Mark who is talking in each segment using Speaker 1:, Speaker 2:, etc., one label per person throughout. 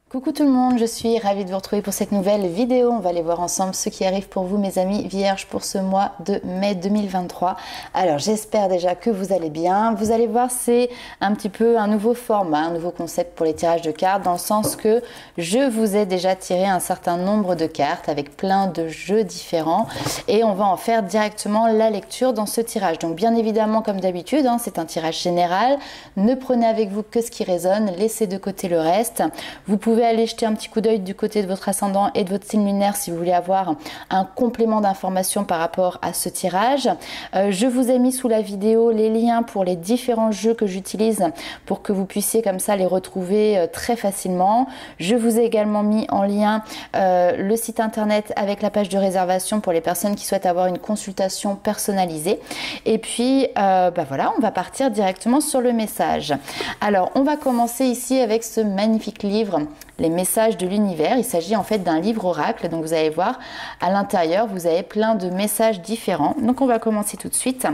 Speaker 1: Coucou tout le monde, je suis ravie de vous retrouver pour cette nouvelle vidéo. On va aller voir ensemble ce qui arrive pour vous mes amis vierges pour ce mois de mai 2023. Alors j'espère déjà que vous allez bien. Vous allez voir, c'est un petit peu un nouveau format, un nouveau concept pour les tirages de cartes, dans le sens que je vous ai déjà tiré un certain nombre de cartes avec plein de jeux différents et on va en faire directement la lecture dans ce tirage. Donc bien évidemment, comme d'habitude, c'est un tirage général. Ne prenez avec vous que ce qui résonne, laissez de côté le reste. Vous pouvez aller jeter un petit coup d'œil du côté de votre ascendant et de votre signe lunaire si vous voulez avoir un complément d'information par rapport à ce tirage. Je vous ai mis sous la vidéo les liens pour les différents jeux que j'utilise pour que vous puissiez comme ça les retrouver très facilement. Je vous ai également mis en lien le site internet avec la page de réservation pour les personnes qui souhaitent avoir une consultation personnalisée. Et puis voilà, on va partir directement sur le message. Alors on va commencer ici avec ce magnifique livre, Les messages de l'univers. Il s'agit en fait d'un livre oracle, donc vous allez voir à l'intérieur vous avez plein de messages différents. Donc on va commencer tout de suite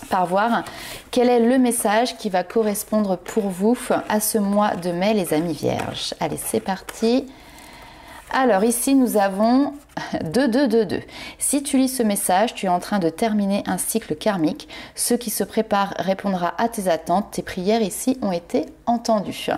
Speaker 1: par voir quel est le message qui va correspondre pour vous à ce mois de mai les amis vierges. Allez, c'est parti. Alors ici nous avons 2. Si tu lis ce message, tu es en train de terminer un cycle karmique. Ce qui se prépare répondra à tes attentes. Tes prières ici ont été entendues.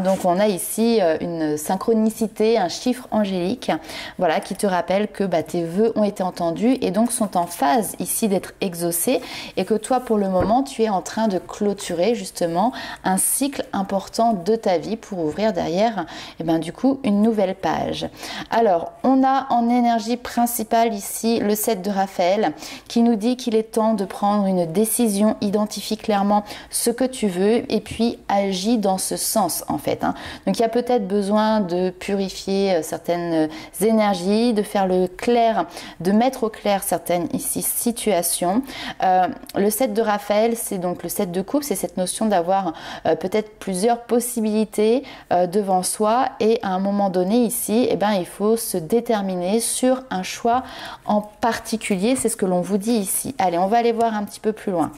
Speaker 1: Donc on a ici une synchronicité, un chiffre angélique, voilà, qui te rappelle que tes vœux ont été entendus et donc sont en phase ici d'être exaucés et que toi pour le moment tu es en train de clôturer justement un cycle important de ta vie pour ouvrir derrière du coup une nouvelle page. Alors on a en énergie principale ici le 7 de Raphaël qui nous dit qu'il est temps de prendre une décision, identifie clairement ce que tu veux et puis agis dans ce sens en fait. Donc il y a peut-être besoin de purifier certaines énergies, de faire le clair, de mettre au clair certaines ici situations. Le 7 de Raphaël, c'est donc le 7 de coupe, c'est cette notion d'avoir peut-être plusieurs possibilités devant soi et à un moment donné ici, il faut se déterminer sur un choix en particulier, c'est ce que l'on vous dit ici. Allez, on va aller voir un petit peu plus loin.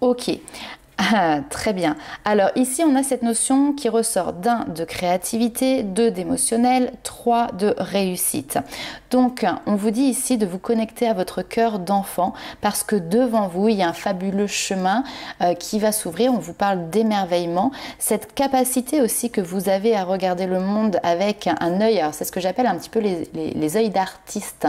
Speaker 1: Ok. Très bien. Alors ici on a cette notion qui ressort d'un de créativité, 2 d'émotionnel, 3 de réussite. Donc on vous dit ici de vous connecter à votre cœur d'enfant parce que devant vous il y a un fabuleux chemin qui va s'ouvrir. On vous parle d'émerveillement, cette capacité aussi que vous avez à regarder le monde avec un œil, alors c'est ce que j'appelle un petit peu les œils d'artistes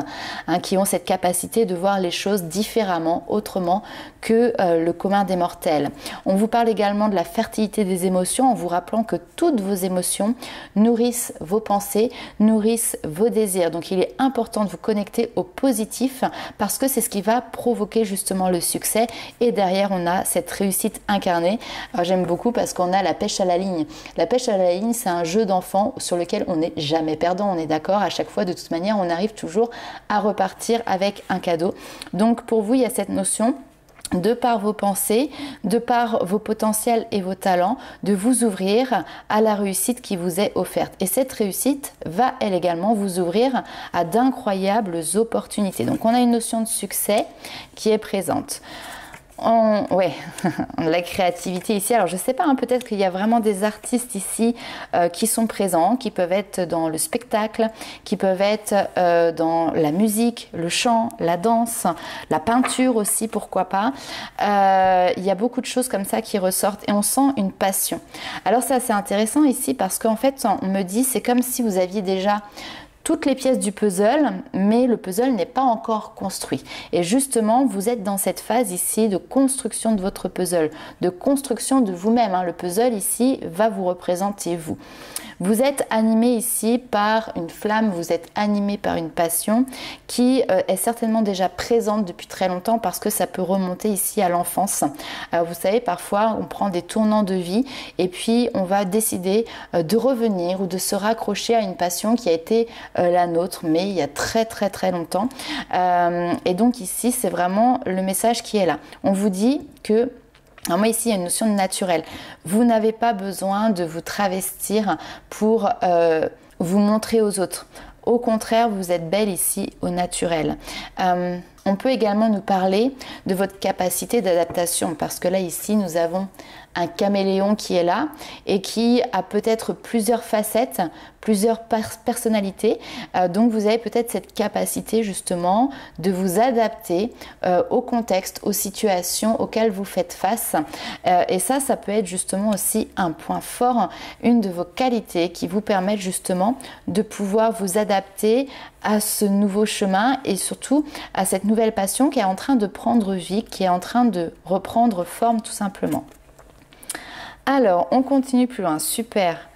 Speaker 1: qui ont cette capacité de voir les choses différemment, autrement que le commun des mortels. On vous parle également de la fertilité des émotions en vous rappelant que toutes vos émotions nourrissent vos pensées, nourrissent vos désirs. Donc il est important de vous connecter au positif parce que c'est ce qui va provoquer justement le succès. Et derrière on a cette réussite incarnée. J'aime beaucoup parce qu'on a la pêche à la ligne. La pêche à la ligne, c'est un jeu d'enfant sur lequel on n'est jamais perdant. On est d'accord, à chaque fois de toute manière on arrive toujours à repartir avec un cadeau. Donc pour vous il y a cette notion de par vos pensées, de par vos potentiels et vos talents, de vous ouvrir à la réussite qui vous est offerte. Et cette réussite va, elle également, vous ouvrir à d'incroyables opportunités. Donc, on a une notion de succès qui est présente. La créativité ici, alors je sais pas, peut-être qu'il y a vraiment des artistes ici qui sont présents, qui peuvent être dans le spectacle, qui peuvent être dans la musique, le chant, la danse, la peinture aussi, pourquoi pas. Il y a beaucoup de choses comme ça qui ressortent et on sent une passion. Alors ça c'est intéressant ici parce qu'en fait on me dit c'est comme si vous aviez déjà toutes les pièces du puzzle, mais le puzzle n'est pas encore construit. Et justement, vous êtes dans cette phase ici de construction de votre puzzle, de construction de vous-même. Le puzzle ici va vous représenter vous. Vous êtes animé ici par une flamme, vous êtes animé par une passion qui est certainement déjà présente depuis très longtemps parce que ça peut remonter ici à l'enfance. Vous savez, parfois on prend des tournants de vie et puis on va décider de revenir ou de se raccrocher à une passion qui a été la nôtre, mais il y a très longtemps. Et donc ici, c'est vraiment le message qui est là. On vous dit que alors moi ici il y a une notion de naturel. Vous n'avez pas besoin de vous travestir pour vous montrer aux autres. Au contraire, vous êtes belle ici au naturel. On On peut également nous parler de votre capacité d'adaptation parce que là ici nous avons un caméléon qui est là et qui a peut-être plusieurs facettes, plusieurs personnalités. Donc vous avez peut-être cette capacité justement de vous adapter au contexte, aux situations auxquelles vous faites face. Et ça peut être justement aussi un point fort, une de vos qualités qui vous permettent justement de pouvoir vous adapter à ce nouveau chemin et surtout à cette nouvelle passion qui est en train de prendre vie, qui est en train de reprendre forme tout simplement. Alors, on continue plus loin, super.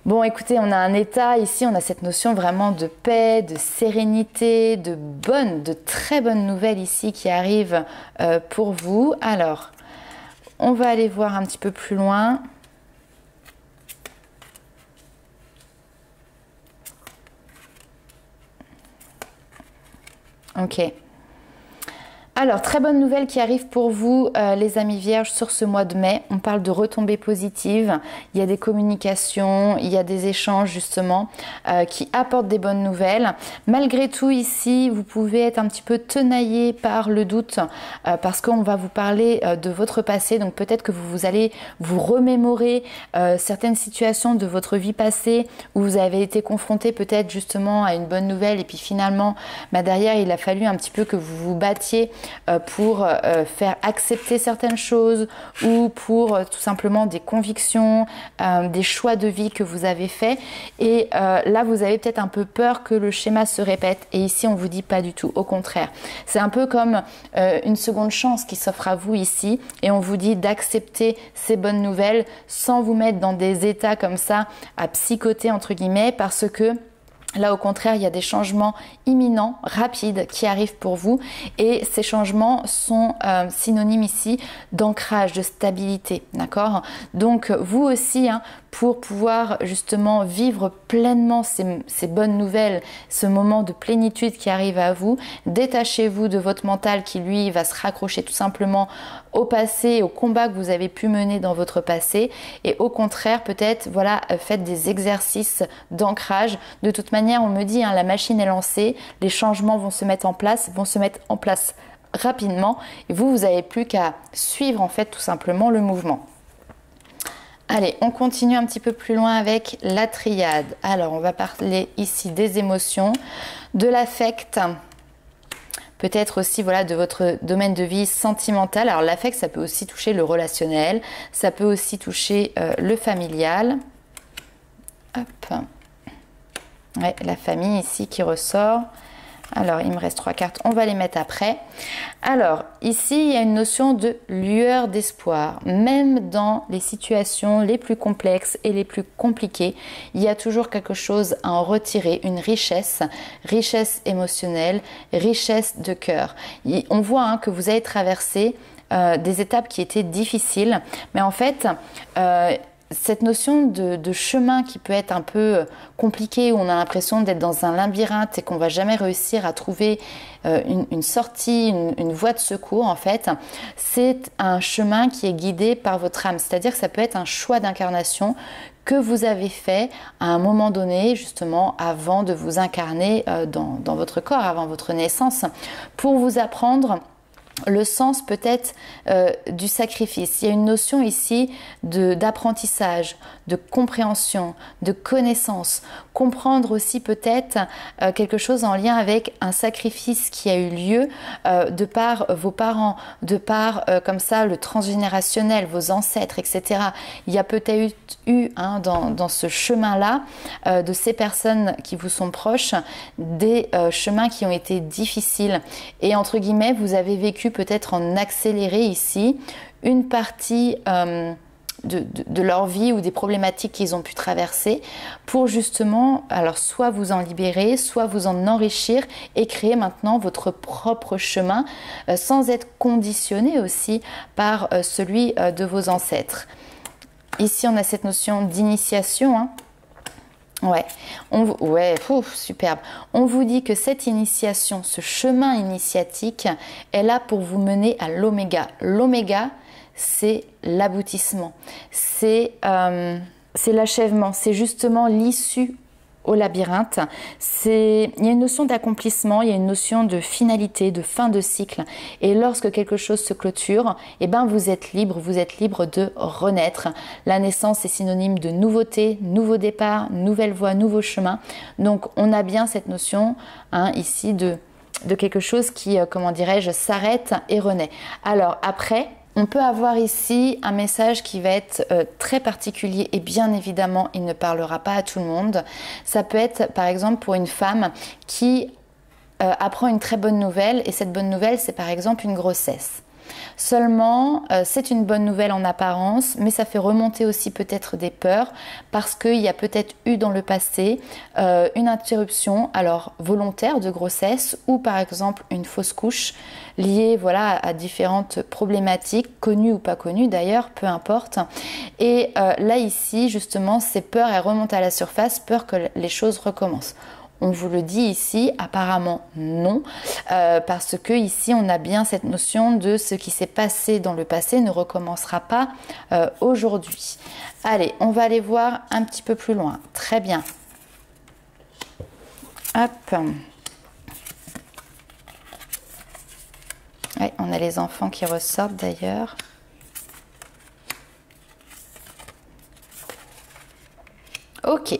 Speaker 1: Bon, écoutez, on a un état ici, on a cette notion vraiment de paix, de sérénité, de très bonnes nouvelles ici qui arrivent pour vous. Alors, on va aller voir un petit peu plus loin. Ok. Alors, très bonne nouvelle qui arrive pour vous, les amis vierges, sur ce mois de mai. On parle de retombées positives. Il y a des communications, il y a des échanges justement qui apportent des bonnes nouvelles. Malgré tout, ici, vous pouvez être un petit peu tenaillé par le doute parce qu'on va vous parler de votre passé. Donc, peut-être que vous allez vous remémorer certaines situations de votre vie passée où vous avez été confronté peut-être justement à une bonne nouvelle et puis finalement, derrière, il a fallu un petit peu que vous vous battiez pour faire accepter certaines choses ou pour tout simplement des convictions, des choix de vie que vous avez faits. Et là, vous avez peut-être un peu peur que le schéma se répète. Et ici, on vous dit pas du tout. Au contraire, c'est un peu comme une seconde chance qui s'offre à vous ici. Et on vous dit d'accepter ces bonnes nouvelles sans vous mettre dans des états comme ça à psychoter entre guillemets parce que là, au contraire, il y a des changements imminents, rapides, qui arrivent pour vous. Et ces changements sont synonymes ici d'ancrage, de stabilité. D'accord? Donc, vous aussi, pour pouvoir justement vivre pleinement ces bonnes nouvelles, ce moment de plénitude qui arrive à vous, détachez-vous de votre mental qui, lui, va se raccrocher tout simplement au passé, au combat que vous avez pu mener dans votre passé. Et au contraire, peut-être, voilà, faites des exercices d'ancrage. De toute manière, on me dit, la machine est lancée, les changements vont se mettre en place rapidement. Et vous n'avez plus qu'à suivre, en fait, tout simplement le mouvement. Allez, on continue un petit peu plus loin avec la triade. Alors, on va parler ici des émotions, de l'affect, peut-être aussi voilà, de votre domaine de vie sentimental. Alors, l'affect, ça peut aussi toucher le relationnel, ça peut aussi toucher le familial. Hop. Ouais, la famille ici qui ressort. Alors, il me reste 3 cartes, on va les mettre après. Alors, ici, il y a une notion de lueur d'espoir. Même dans les situations les plus complexes et les plus compliquées, il y a toujours quelque chose à en retirer, une richesse émotionnelle, richesse de cœur. On voit que vous avez traversé des étapes qui étaient difficiles, mais en fait, cette notion de chemin qui peut être un peu compliqué, où on a l'impression d'être dans un labyrinthe et qu'on va jamais réussir à trouver une sortie, une voie de secours, en fait, c'est un chemin qui est guidé par votre âme. C'est-à-dire que ça peut être un choix d'incarnation que vous avez fait à un moment donné, justement, avant de vous incarner dans votre corps, avant votre naissance, pour vous apprendre le sens peut-être du sacrifice. Il y a une notion ici d'apprentissage, de compréhension, de connaissance. Comprendre aussi peut-être quelque chose en lien avec un sacrifice qui a eu lieu de par vos parents, de par comme ça le transgénérationnel, vos ancêtres, etc. Il y a peut-être eu dans ce chemin-là de ces personnes qui vous sont proches des chemins qui ont été difficiles. Et entre guillemets, vous avez vécu peut-être en accéléré ici une partie de leur vie ou des problématiques qu'ils ont pu traverser pour justement, alors soit vous en libérer, soit vous en enrichir et créer maintenant votre propre chemin sans être conditionné aussi par celui de vos ancêtres. Ici, on a cette notion d'initiation, Ouais, superbe. On vous dit que cette initiation, ce chemin initiatique est là pour vous mener à l'oméga. L'oméga, c'est l'aboutissement, c'est l'achèvement, c'est justement l'issue au labyrinthe. Il y a une notion d'accomplissement, il y a une notion de finalité, de fin de cycle. Et lorsque quelque chose se clôture, eh ben vous êtes libre de renaître. La naissance est synonyme de nouveauté, nouveau départ, nouvelle voie, nouveau chemin. Donc on a bien cette notion ici de quelque chose qui, comment dirais-je, s'arrête et renaît. Alors après, on peut avoir ici un message qui va être très particulier et bien évidemment, il ne parlera pas à tout le monde. Ça peut être par exemple pour une femme qui apprend une très bonne nouvelle et cette bonne nouvelle, c'est par exemple une grossesse. Seulement, c'est une bonne nouvelle en apparence, mais ça fait remonter aussi peut-être des peurs parce qu'il y a peut-être eu dans le passé une interruption alors volontaire de grossesse ou par exemple une fausse couche liée à différentes problématiques, connues ou pas connues d'ailleurs, peu importe. Et là ici, justement, ces peurs, elles remontent à la surface, peur que les choses recommencent. On vous le dit ici, apparemment non, parce que ici on a bien cette notion de ce qui s'est passé dans le passé ne recommencera pas aujourd'hui. Allez, on va aller voir un petit peu plus loin. Très bien. Hop. Ouais, on a les enfants qui ressortent d'ailleurs. Ok.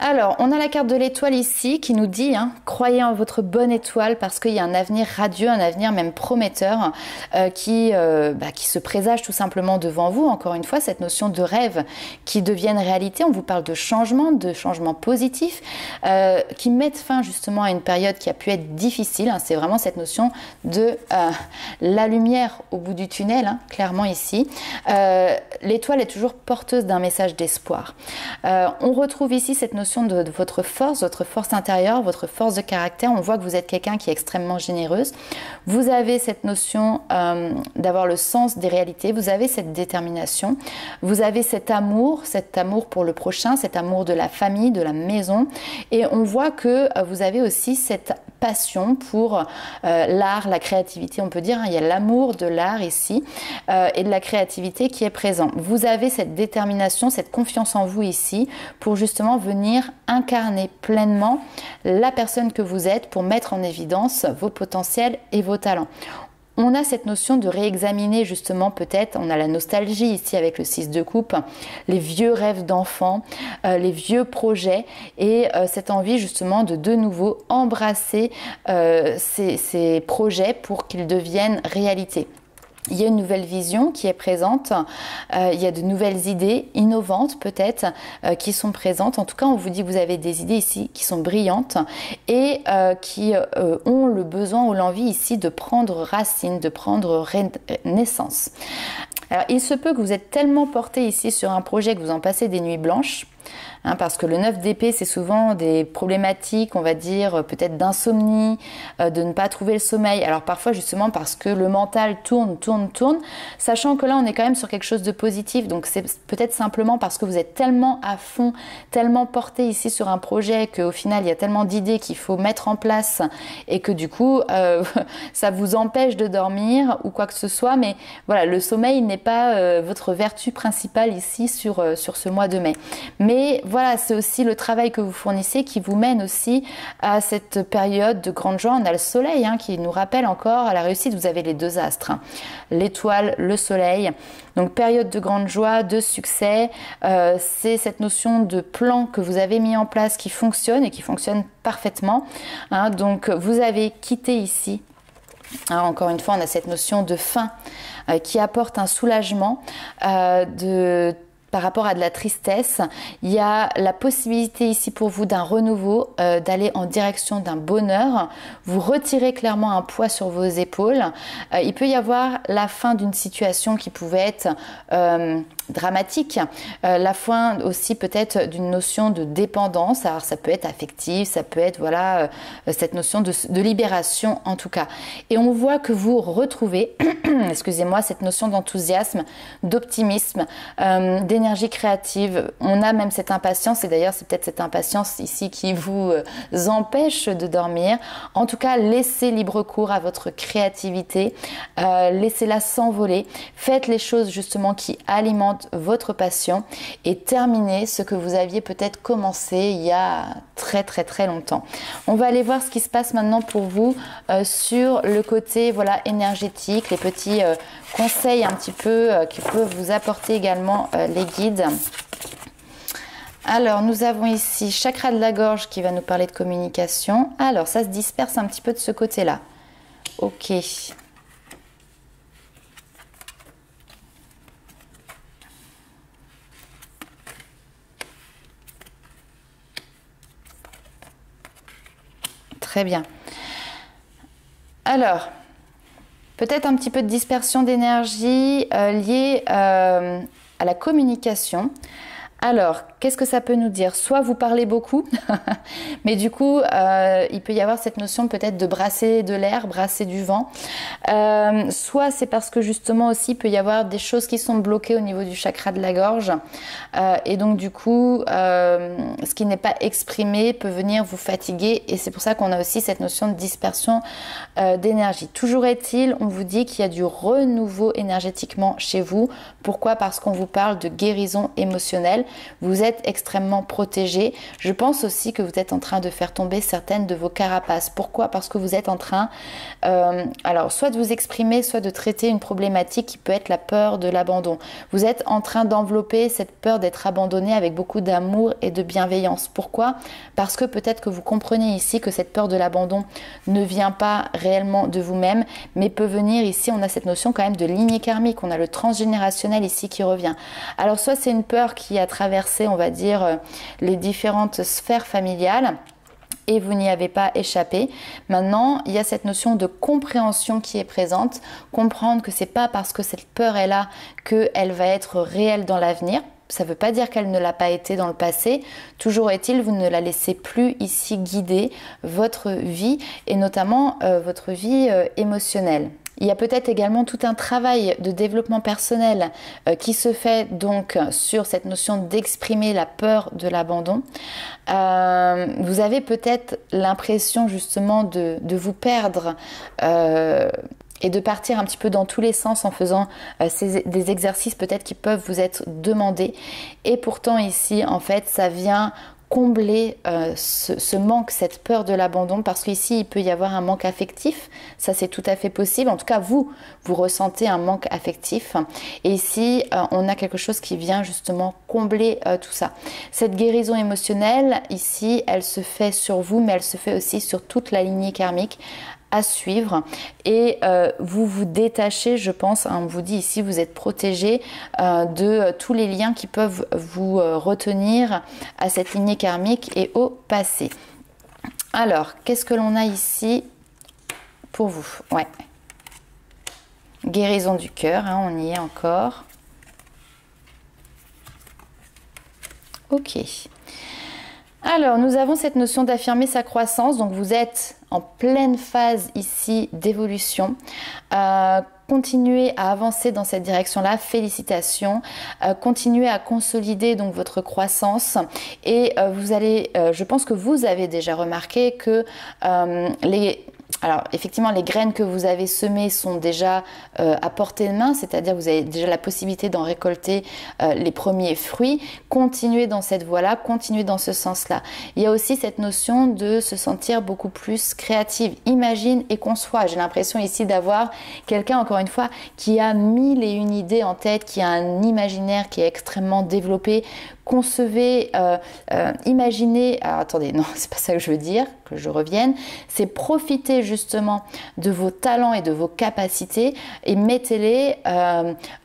Speaker 1: Alors, on a la carte de l'étoile ici qui nous dit croyez en votre bonne étoile parce qu'il y a un avenir radieux, un avenir même prometteur qui se présage tout simplement devant vous. Encore une fois, cette notion de rêve qui devienne réalité. On vous parle de changement positif qui mettent fin justement à une période qui a pu être difficile. C'est vraiment cette notion de la lumière au bout du tunnel, clairement ici. L'étoile est toujours porteuse d'un message d'espoir. On retrouve ici cette notion de votre force intérieure, votre force de caractère. On voit que vous êtes quelqu'un qui est extrêmement généreuse. Vous avez cette notion d'avoir le sens des réalités. Vous avez cette détermination. Vous avez cet amour pour le prochain, cet amour de la famille, de la maison. Et on voit que vous avez aussi cette passion pour l'art, la créativité. On peut dire, il y a l'amour de l'art ici et de la créativité qui est présent. Vous avez cette détermination, cette confiance en vous ici pour justement venir incarner pleinement la personne que vous êtes pour mettre en évidence vos potentiels et vos talents. On a cette notion de réexaminer justement peut-être, on a la nostalgie ici avec le 6 de coupe, les vieux rêves d'enfants, les vieux projets et cette envie justement de nouveau embrasser ces projets pour qu'ils deviennent réalité. Il y a une nouvelle vision qui est présente, il y a de nouvelles idées innovantes peut-être qui sont présentes. En tout cas, on vous dit que vous avez des idées ici qui sont brillantes et qui ont le besoin ou l'envie ici de prendre racine, de prendre naissance. Alors, il se peut que vous êtes tellement porté ici sur un projet que vous en passez des nuits blanches. Parce que le 9 d'épée, c'est souvent des problématiques, on va dire, peut-être d'insomnie, de ne pas trouver le sommeil. Alors parfois, justement, parce que le mental tourne, sachant que là, on est quand même sur quelque chose de positif. Donc c'est peut-être simplement parce que vous êtes tellement à fond, tellement porté ici sur un projet qu'au final, il y a tellement d'idées qu'il faut mettre en place et que du coup, ça vous empêche de dormir ou quoi que ce soit. Mais voilà, le sommeil n'est pas votre vertu principale ici sur ce mois de mai. Mais voilà, c'est aussi le travail que vous fournissez qui vous mène aussi à cette période de grande joie. On a le soleil qui nous rappelle encore à la réussite. Vous avez les deux astres, l'étoile, le soleil. Donc période de grande joie, de succès. C'est cette notion de plan que vous avez mis en place qui fonctionne et qui fonctionne parfaitement. Donc vous avez quitté ici. Encore une fois, on a cette notion de fin qui apporte un soulagement par rapport à de la tristesse. Il y a la possibilité ici pour vous d'un renouveau, d'aller en direction d'un bonheur. Vous retirez clairement un poids sur vos épaules. Il peut y avoir la fin d'une situation qui pouvait être dramatique, la fin aussi peut-être d'une notion de dépendance. Alors ça peut être affectif, ça peut être cette notion de libération en tout cas. Et on voit que vous retrouvez, excusez-moi, cette notion d'enthousiasme, d'optimisme, d'énergie créative. On a même cette impatience et d'ailleurs c'est peut-être cette impatience ici qui vous empêche de dormir. En tout cas, laissez libre cours à votre créativité, laissez-la s'envoler. Faites les choses justement qui alimentent alimente votre passion et terminer ce que vous aviez peut-être commencé il y a très longtemps. On va aller voir ce qui se passe maintenant pour vous sur le côté voilà, énergétique, les petits conseils un petit peu qui peuvent vous apporter également les guides. Alors, nous avons ici chakra de la gorge qui va nous parler de communication. Alors, ça se disperse un petit peu de ce côté-là. Ok. Très bien. Alors, peut-être un petit peu de dispersion d'énergie liée à la communication. Alors, qu'est-ce que ça peut nous dire? Soit vous parlez beaucoup, mais du coup, il peut y avoir cette notion peut-être de brasser de l'air, brasser du vent. Soit c'est parce que justement aussi, il peut y avoir des choses qui sont bloquées au niveau du chakra de la gorge. Et donc du coup, ce qui n'est pas exprimé peut venir vous fatiguer. Et c'est pour ça qu'on a aussi cette notion de dispersion d'énergie. Toujours est-il, on vous dit qu'il y a du renouveau énergétiquement chez vous. Pourquoi? Parce qu'on vous parle de guérison émotionnelle. Vous êtes extrêmement protégé. Je pense aussi que vous êtes en train de faire tomber certaines de vos carapaces. Pourquoi? Parce que vous êtes en train, alors soit de vous exprimer, soit de traiter une problématique qui peut être la peur de l'abandon. Vous êtes en train d'envelopper cette peur d'être abandonné avec beaucoup d'amour et de bienveillance. Pourquoi? Parce que peut-être que vous comprenez ici que cette peur de l'abandon ne vient pas réellement de vous-même, mais peut venir ici, on a cette notion quand même de lignée karmique, on a le transgénérationnel ici qui revient. Alors soit c'est une peur qui a traversé, on va dire, les différentes sphères familiales, et vous n'y avez pas échappé. Maintenant, il y a cette notion de compréhension qui est présente, comprendre que c'est pas parce que cette peur est là qu'elle va être réelle dans l'avenir. Ça ne veut pas dire qu'elle ne l'a pas été dans le passé. Toujours est-il, vous ne la laissez plus ici guider votre vie et notamment votre vie émotionnelle. Il y a peut-être également tout un travail de développement personnel qui se fait donc sur cette notion d'exprimer la peur de l'abandon. Vous avez peut-être l'impression justement de vous perdre et de partir un petit peu dans tous les sens en faisant des exercices peut-être qui peuvent vous être demandés. Et pourtant ici, en fait, ça vient combler ce manque, cette peur de l'abandon, parce qu'ici il peut y avoir un manque affectif, ça c'est tout à fait possible, en tout cas vous ressentez un manque affectif et ici on a quelque chose qui vient justement combler tout ça. Cette guérison émotionnelle ici elle se fait sur vous, mais elle se fait aussi sur toute la lignée karmique à suivre et vous vous détachez, je pense, on vous dit ici vous êtes protégé de tous les liens qui peuvent vous retenir à cette lignée karmique et au passé. Alors, qu'est-ce que l'on a ici pour vous? Ouais. Guérison du cœur, hein, on y est encore. Ok. Alors, nous avons cette notion d'affirmer sa croissance. Donc, vous êtes en pleine phase ici d'évolution. Continuez à avancer dans cette direction-là. Félicitations. Continuez à consolider donc votre croissance. Et vous allez, je pense que vous avez déjà remarqué que alors effectivement les graines que vous avez semées sont déjà à portée de main, c'est-à-dire vous avez déjà la possibilité d'en récolter les premiers fruits. Continuez dans cette voie-là, continuez dans ce sens-là. Il y a aussi cette notion de se sentir beaucoup plus créative. Imagine et conçois. J'ai l'impression ici d'avoir quelqu'un, encore une fois, qui a 1001 idées en tête, qui a un imaginaire qui est extrêmement développé. Concevez, imaginez, alors attendez, non, c'est pas ça que je veux dire, que je revienne, c'est profiter justement de vos talents et de vos capacités et mettez-les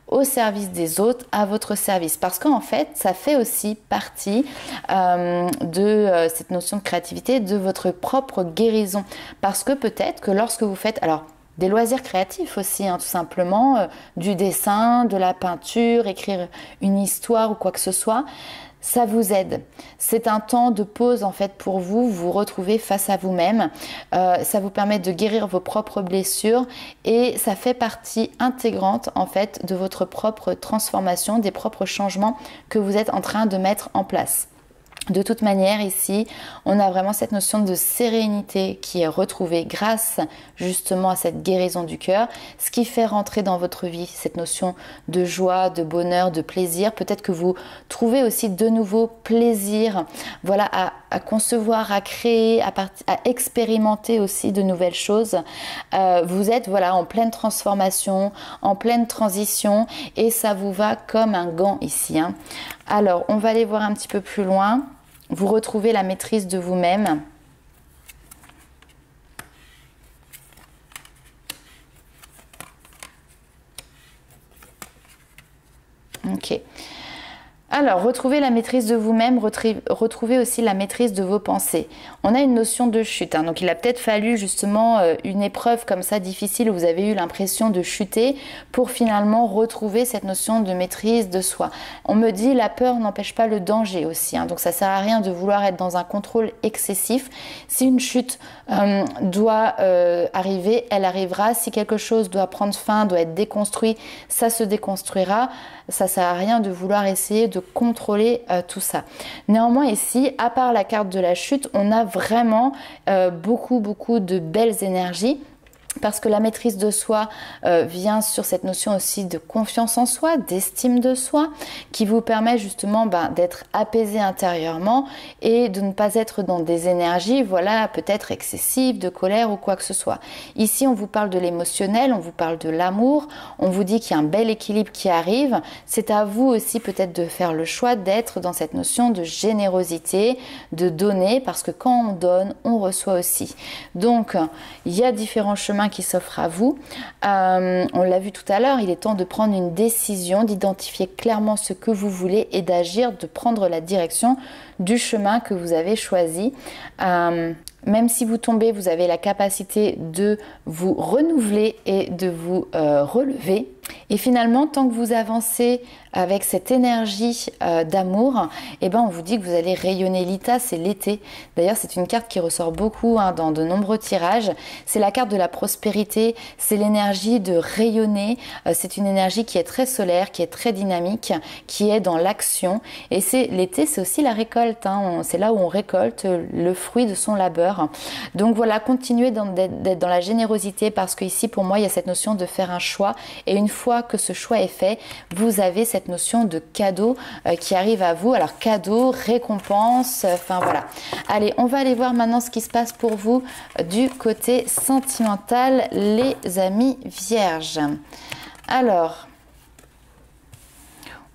Speaker 1: au service des autres, à votre service. Parce qu'en fait, ça fait aussi partie de cette notion de créativité, de votre propre guérison. Parce que peut-être que lorsque vous faites, alors des loisirs créatifs aussi, hein, tout simplement, du dessin, de la peinture, écrire une histoire ou quoi que ce soit, ça vous aide. C'est un temps de pause en fait pour vous, vous retrouvez face à vous-même. Ça vous permet de guérir vos propres blessures et ça fait partie intégrante en fait de votre propre transformation, des propres changements que vous êtes en train de mettre en place. De toute manière, ici, on a vraiment cette notion de sérénité qui est retrouvée grâce justement à cette guérison du cœur, ce qui fait rentrer dans votre vie cette notion de joie, de bonheur, de plaisir. Peut-être que vous trouvez aussi de nouveaux plaisirs, voilà, à concevoir, à créer, à expérimenter aussi de nouvelles choses. Vous êtes voilà en pleine transformation, en pleine transition, et ça vous va comme un gant ici, hein. Alors, on va aller voir un petit peu plus loin. Vous retrouvez la maîtrise de vous-même. Ok. Alors, retrouvez la maîtrise de vous-même, retrouvez aussi la maîtrise de vos pensées. On a une notion de chute, hein, donc il a peut-être fallu justement une épreuve comme ça difficile où vous avez eu l'impression de chuter pour finalement retrouver cette notion de maîtrise de soi. On me dit la peur n'empêche pas le danger aussi, hein, donc ça sert à rien de vouloir être dans un contrôle excessif. Si une chute doit arriver, elle arrivera. Si quelque chose doit prendre fin, doit être déconstruit, ça se déconstruira. Ça sert à rien de vouloir essayer de contrôler tout ça. Néanmoins ici, à part la carte de la chute, on a vraiment beaucoup de belles énergies. Parce que la maîtrise de soi vient sur cette notion aussi de confiance en soi, d'estime de soi, qui vous permet justement d'être apaisé intérieurement et de ne pas être dans des énergies, voilà, peut-être excessives, de colère ou quoi que ce soit. Ici, on vous parle de l'émotionnel, on vous parle de l'amour, on vous dit qu'il y a un bel équilibre qui arrive. C'est à vous aussi peut-être de faire le choix d'être dans cette notion de générosité, de donner, parce que quand on donne, on reçoit aussi. Donc, il y a différents chemins qui s'offre à vous. On l'a vu tout à l'heure, il est temps de prendre une décision, d'identifier clairement ce que vous voulez et d'agir, de prendre la direction du chemin que vous avez choisi. Même si vous tombez, vous avez la capacité de vous renouveler et de vous relever. Et finalement, tant que vous avancez avec cette énergie d'amour, eh ben on vous dit que vous allez rayonner. L'Ita, c'est l'été. D'ailleurs, c'est une carte qui ressort beaucoup dans de nombreux tirages. C'est la carte de la prospérité, c'est l'énergie de rayonner. C'est une énergie qui est très solaire, qui est très dynamique, qui est dans l'action. Et l'été, c'est aussi la récolte, hein. C'est là où on récolte le fruit de son labeur. Donc voilà, continuez d'être dans la générosité, parce qu'ici, pour moi, il y a cette notion de faire un choix. Et une fois que ce choix est fait, vous avez cette notion de cadeau qui arrive à vous. Alors cadeau, récompense, enfin voilà. Allez, on va aller voir maintenant ce qui se passe pour vous du côté sentimental, les amis vierges. Alors,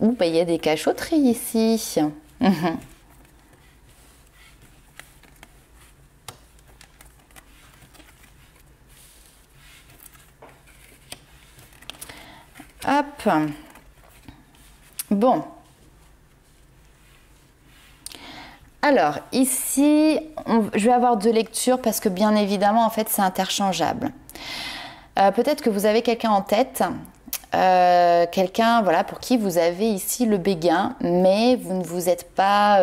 Speaker 1: il y a des cachotteries ici. Hop. Bon. Alors, ici, je vais avoir deux lectures parce que bien évidemment, en fait, c'est interchangeable. Peut-être que vous avez quelqu'un en tête, quelqu'un voilà, pour qui vous avez ici le béguin, mais vous ne vous êtes pas...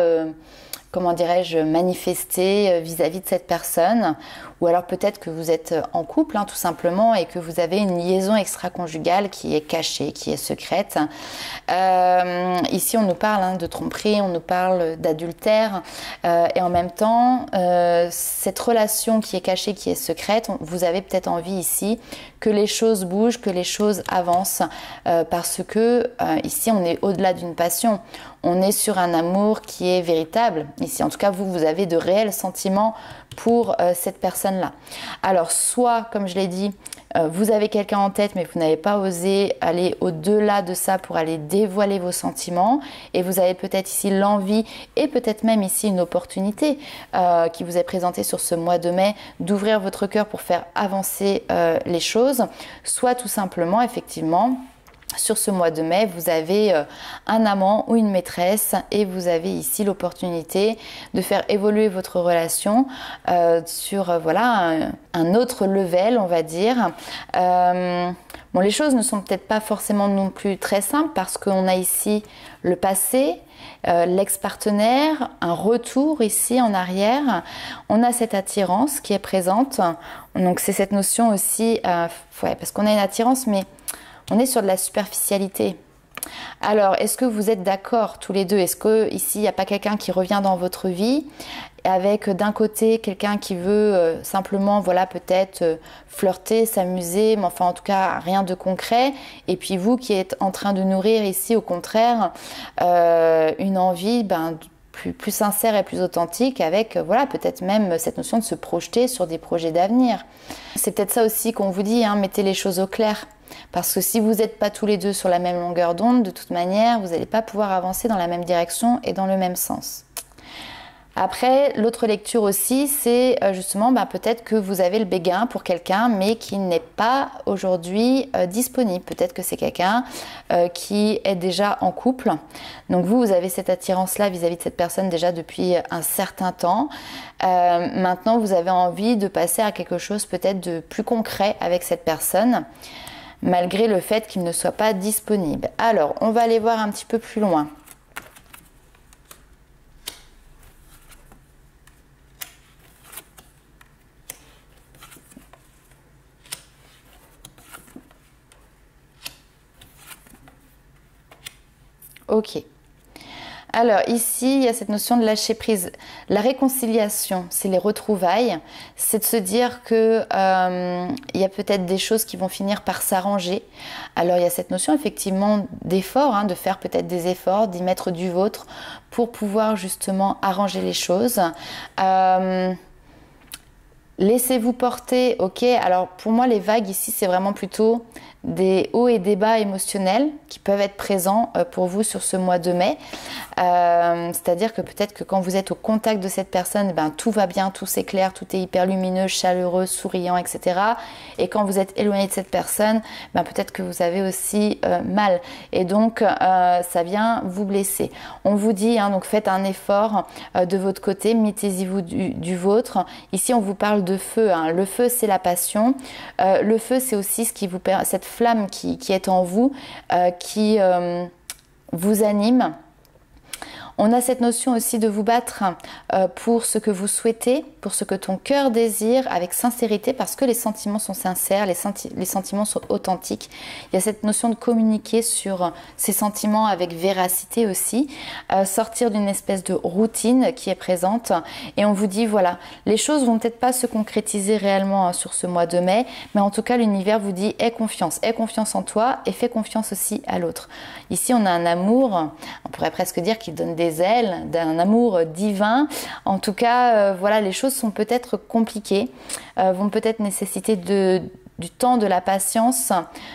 Speaker 1: comment dirais-je, manifester vis-à-vis de cette personne, ou alors peut-être que vous êtes en couple, hein, tout simplement, et que vous avez une liaison extra-conjugale qui est cachée, qui est secrète. Ici, on nous parle de tromperie, on nous parle d'adultère, et en même temps, cette relation qui est cachée, qui est secrète, vous avez peut-être envie ici que les choses bougent, que les choses avancent, parce que ici, on est au-delà d'une passion. On est sur un amour qui est véritable. Ici, en tout cas, vous avez de réels sentiments pour cette personne-là. Alors, soit, comme je l'ai dit, vous avez quelqu'un en tête, mais vous n'avez pas osé aller au-delà de ça pour aller dévoiler vos sentiments. Et vous avez peut-être ici l'envie et peut-être même ici une opportunité qui vous est présentée sur ce mois de mai d'ouvrir votre cœur pour faire avancer les choses. Soit tout simplement, effectivement, sur ce mois de mai, vous avez un amant ou une maîtresse et vous avez ici l'opportunité de faire évoluer votre relation sur voilà, un autre level, on va dire. Bon, les choses ne sont peut-être pas forcément non plus très simples parce qu'on a ici le passé, l'ex-partenaire, un retour ici en arrière. On a cette attirance qui est présente. Donc c'est cette notion aussi, ouais, parce qu'on a une attirance, mais on est sur de la superficialité. Alors, est-ce que vous êtes d'accord tous les deux? Est-ce que ici, il n'y a pas quelqu'un qui revient dans votre vie avec d'un côté quelqu'un qui veut simplement, voilà, peut-être flirter, s'amuser, mais enfin en tout cas rien de concret, et puis vous qui êtes en train de nourrir ici au contraire une envie plus sincère et plus authentique avec, voilà, peut-être même cette notion de se projeter sur des projets d'avenir. C'est peut-être ça aussi qu'on vous dit, hein, mettez les choses au clair. Parce que si vous n'êtes pas tous les deux sur la même longueur d'onde, de toute manière, vous n'allez pas pouvoir avancer dans la même direction et dans le même sens. Après, l'autre lecture aussi, c'est justement peut-être que vous avez le béguin pour quelqu'un, mais qui n'est pas aujourd'hui disponible. Peut-être que c'est quelqu'un qui est déjà en couple. Donc vous avez cette attirance-là vis-à-vis de cette personne déjà depuis un certain temps. Maintenant, vous avez envie de passer à quelque chose peut-être de plus concret avec cette personne, malgré le fait qu'il ne soit pas disponible. Alors, on va aller voir un petit peu plus loin. Ok. Alors ici, il y a cette notion de lâcher prise. La réconciliation, c'est les retrouvailles. C'est de se dire que il y a peut-être des choses qui vont finir par s'arranger. Alors il y a cette notion effectivement d'effort, hein, de faire peut-être des efforts, d'y mettre du vôtre pour pouvoir justement arranger les choses. Laissez-vous porter, ok. Alors pour moi, les vagues ici, c'est vraiment plutôt des hauts et des bas émotionnels qui peuvent être présents pour vous sur ce mois de mai. C'est-à-dire que peut-être que quand vous êtes au contact de cette personne, tout va bien, tout s'éclaire, tout est hyper lumineux, chaleureux, souriant, etc. Et quand vous êtes éloigné de cette personne, peut-être que vous avez aussi mal. Et donc, ça vient vous blesser. On vous dit, hein, donc faites un effort de votre côté, mettez-y-vous du vôtre. Ici, on vous parle de feu. Hein. Le feu, c'est la passion. Le feu, c'est aussi ce qui vous permet, cette flamme qui est en vous, qui vous anime. On a cette notion aussi de vous battre pour ce que vous souhaitez, pour ce que ton cœur désire avec sincérité, parce que les sentiments sont sincères, les sentiments sont authentiques. Il y a cette notion de communiquer sur ces sentiments avec véracité aussi, sortir d'une espèce de routine qui est présente. Et on vous dit, voilà, les choses vont peut-être pas se concrétiser réellement hein, sur ce mois de mai, mais en tout cas, l'univers vous dit, aie confiance en toi et fais confiance aussi à l'autre. Ici, on a un amour, on pourrait presque dire qu'il donne des ailes, d'un amour divin. En tout cas, voilà, les choses sont peut-être compliquées, vont peut-être nécessiter du temps, de la patience,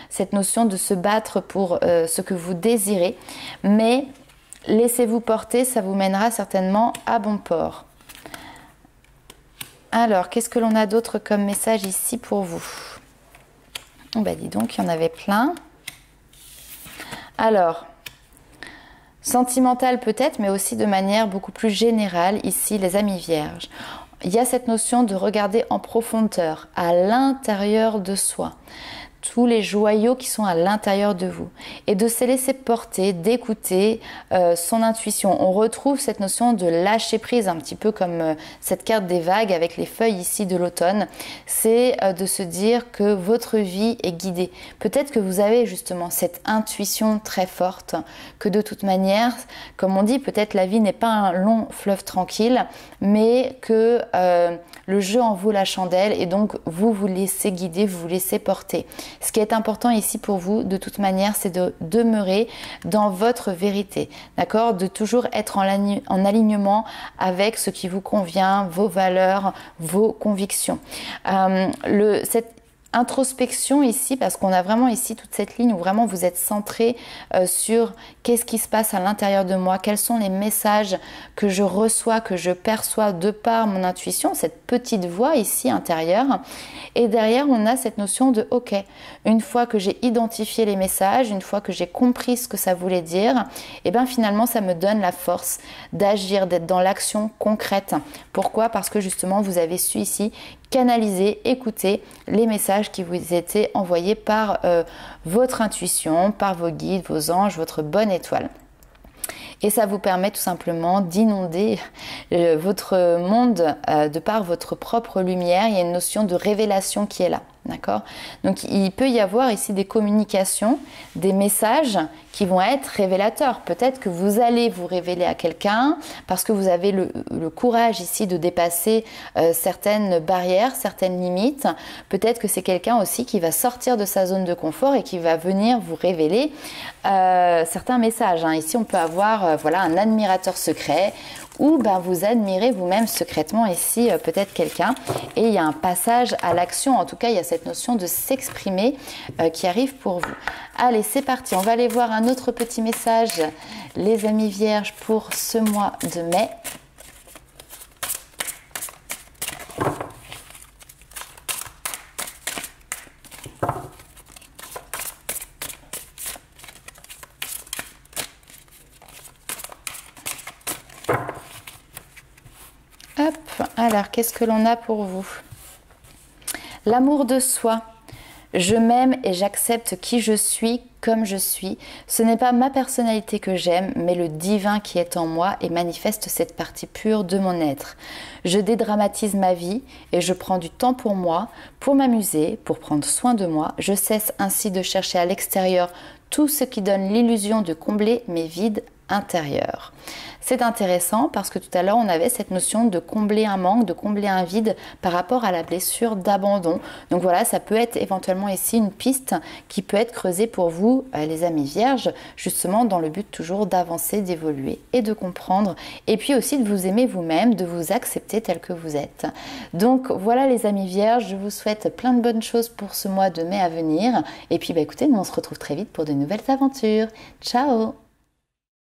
Speaker 1: cette notion de se battre pour ce que vous désirez. Mais laissez-vous porter, ça vous mènera certainement à bon port. Alors, qu'est-ce que l'on a d'autre comme message ici pour vous? Dis donc, il y en avait plein. Alors, sentimental peut-être, mais aussi de manière beaucoup plus générale, ici, les amis vierges. Il y a cette notion de regarder en profondeur, à l'intérieur de soi, tous les joyaux qui sont à l'intérieur de vous et de se laisser porter, d'écouter son intuition. On retrouve cette notion de lâcher prise, un petit peu comme cette carte des vagues avec les feuilles ici de l'automne. C'est de se dire que votre vie est guidée. Peut-être que vous avez justement cette intuition très forte que de toute manière, comme on dit, peut-être la vie n'est pas un long fleuve tranquille, mais que le jeu en vaut la chandelle et donc vous vous laissez guider, vous vous laissez porter. Ce qui est important ici pour vous, de toute manière, c'est de demeurer dans votre vérité, d'accord? De toujours être en alignement avec ce qui vous convient, vos valeurs, vos convictions. Cette introspection ici, parce qu'on a vraiment ici toute cette ligne où vraiment vous êtes centré sur qu'est-ce qui se passe à l'intérieur de moi, quels sont les messages que je reçois, que je perçois de par mon intuition, cette petite voix ici intérieure. Et derrière, on a cette notion de ok, une fois que j'ai identifié les messages, une fois que j'ai compris ce que ça voulait dire, et bien finalement ça me donne la force d'agir, d'être dans l'action concrète. Pourquoi? Parce que justement vous avez su ici canaliser, écouter les messages qui vous étaient envoyés par votre intuition, par vos guides, vos anges, votre bonne étoile. Et ça vous permet tout simplement d'inonder votre monde de par votre propre lumière. Il y a une notion de révélation qui est là. D'accord? Donc il peut y avoir ici des communications, des messages qui vont être révélateurs. Peut-être que vous allez vous révéler à quelqu'un parce que vous avez le courage ici de dépasser certaines barrières, certaines limites. Peut-être que c'est quelqu'un aussi qui va sortir de sa zone de confort et qui va venir vous révéler certains messages. Hein. Ici on peut avoir voilà, un admirateur secret ou ben, vous admirez vous-même secrètement ici peut-être quelqu'un et il y a un passage à l'action, en tout cas il y a cette notion de s'exprimer qui arrive pour vous. Allez, c'est parti, on va aller voir un autre petit message, les amis vierges, pour ce mois de mai. Hop, alors qu'est-ce que l'on a pour vous? L'amour de soi. Je m'aime et j'accepte qui je suis comme je suis. Ce n'est pas ma personnalité que j'aime, mais le divin qui est en moi et manifeste cette partie pure de mon être. Je dédramatise ma vie et je prends du temps pour moi, pour m'amuser, pour prendre soin de moi. Je cesse ainsi de chercher à l'extérieur tout ce qui donne l'illusion de combler mes vides intérieurs. C'est intéressant parce que tout à l'heure on avait cette notion de combler un manque, de combler un vide par rapport à la blessure d'abandon. Donc voilà, ça peut être éventuellement ici une piste qui peut être creusée pour vous les amis vierges, justement dans le but toujours d'avancer, d'évoluer et de comprendre et puis aussi de vous aimer vous-même, de vous accepter tel que vous êtes. Donc voilà les amis vierges, je vous souhaite plein de bonnes choses pour ce mois de mai à venir et puis bah, écoutez, nous on se retrouve très vite pour de nouvelles aventures. Ciao!